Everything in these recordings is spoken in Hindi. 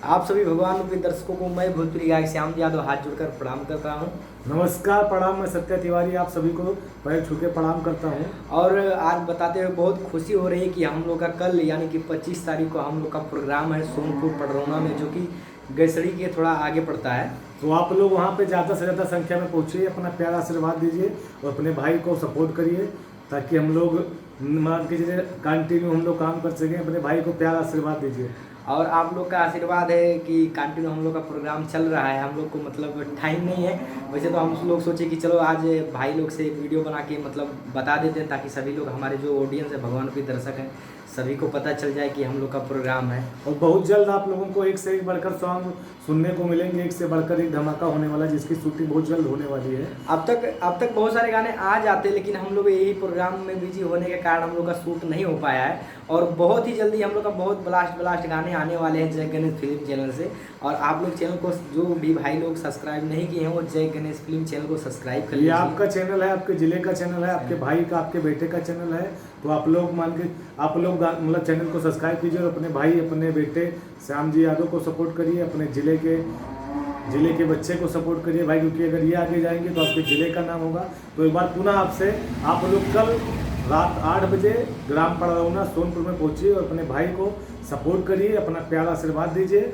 आप सभी भगवान के दर्शकों को मैं भोजपुरी गायक श्याम यादव हाथ जोड़कर प्रणाम करता हूं। नमस्कार, प्रणाम। मैं सत्या तिवारी आप सभी को पैर छू के प्रणाम करता हूं। और आज बताते हुए बहुत खुशी हो रही है कि हम लोग का कल यानी कि 25 तारीख को हम लोग का प्रोग्राम है सोनपुर पडरौना में, जो कि गैसड़ी के थोड़ा आगे पड़ता है। तो आप लोग वहां पे ज़्यादा से ज़्यादा संख्या में पहुंचिए, अपना प्यारा आशीर्वाद दीजिए और अपने भाई को सपोर्ट करिए ताकि हम लोग मान के चलिए कंटिन्यू हम लोग काम कर सकें। अपने भाई को प्यारा आशीर्वाद दीजिए। और आप लोग का आशीर्वाद है कि कंटिन्यू हम लोग का प्रोग्राम चल रहा है। हम लोग को मतलब टाइम नहीं है, वैसे तो हम लोग सोचे कि चलो आज भाई लोग से वीडियो बना के मतलब बता देते हैं ताकि सभी लोग, हमारे जो ऑडियंस है, भगवान के दर्शक हैं, सभी को पता चल जाए कि हम लोग का प्रोग्राम है। और बहुत जल्द आप लोगों को एक से एक बढ़कर सॉन्ग सुनने को मिलेंगे, एक से बढ़कर एक धमाका होने वाला, जिसकी शूटिंग बहुत जल्द होने वाली है। अब तक बहुत सारे गाने आ जाते, लेकिन हम लोग यही प्रोग्राम में बिजी होने के कारण हम लोग का शूट नहीं हो पाया है। और बहुत ही जल्दी हम लोग का बहुत ब्लास्ट गाने आने वाले हैं जय गणेश फिल्म चैनल से। और आप लोग चैनल को, जो भी भाई लोग सब्सक्राइब नहीं किए हैं, वो जय गणेश फिल्म चैनल को सब्सक्राइब कर लीजिए। ये आपका चैनल है, आपके जिले का चैनल है, आपके भाई का, आपके बेटे का चैनल है। तो आप लोग आप लोग मतलब चैनल को सब्सक्राइब कीजिए और अपने भाई, अपने बेटे श्याम जी यादव को सपोर्ट करिए, अपने जिले के बच्चे को सपोर्ट करिए भाई, क्योंकि अगर ये आगे जाएंगे तो आपके जिले का नाम होगा। तो एक बार पुनः आपसे, आप लोग कल रात 8 बजे ग्राम पडरौना सोनपुर में पहुंचिए और अपने भाई को सपोर्ट करिए, अपना प्यारा आशीर्वाद दीजिए।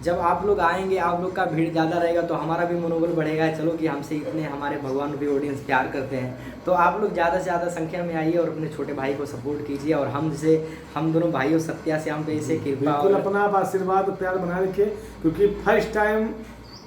जब आप लोग आएंगे, आप लोग का भीड़ ज़्यादा रहेगा तो हमारा भी मनोबल बढ़ेगा। चलो कि हमसे इतने हमारे भगवान भी ऑडियंस प्यार करते हैं, तो आप लोग ज़्यादा से ज़्यादा संख्या में आइए और अपने छोटे भाई को सपोर्ट कीजिए। और हम दोनों भाइयों सत्या श्याम पे इसे कृपा बिल्कुल अपना आप आशीर्वाद और प्यार बनाए रखिए, क्योंकि फर्स्ट टाइम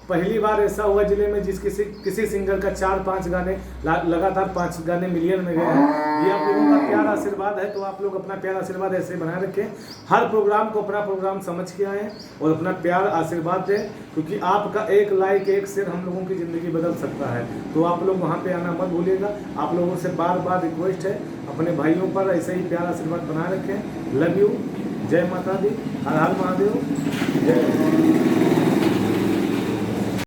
पहली बार ऐसा हुआ जिले में किसी सिंगर का 4-5 गाने लगातार 5 गाने मिलियन में गए हैं। ये आप लोगों का प्यार आशीर्वाद है, तो आप लोग अपना प्यार आशीर्वाद ऐसे बनाए रखें। हर प्रोग्राम को अपना प्रोग्राम समझ के आएँ और अपना प्यार आशीर्वाद दें, क्योंकि आपका एक लाइक, एक शेयर हम लोगों की ज़िंदगी बदल सकता है। तो आप लोग वहाँ पे आना मत भूलिएगा। आप लोगों से बार बार रिक्वेस्ट है, अपने भाइयों पर ऐसे ही प्यार आशीर्वाद बनाए रखें। Love you. जय माता दी। हर हर महादेव। जय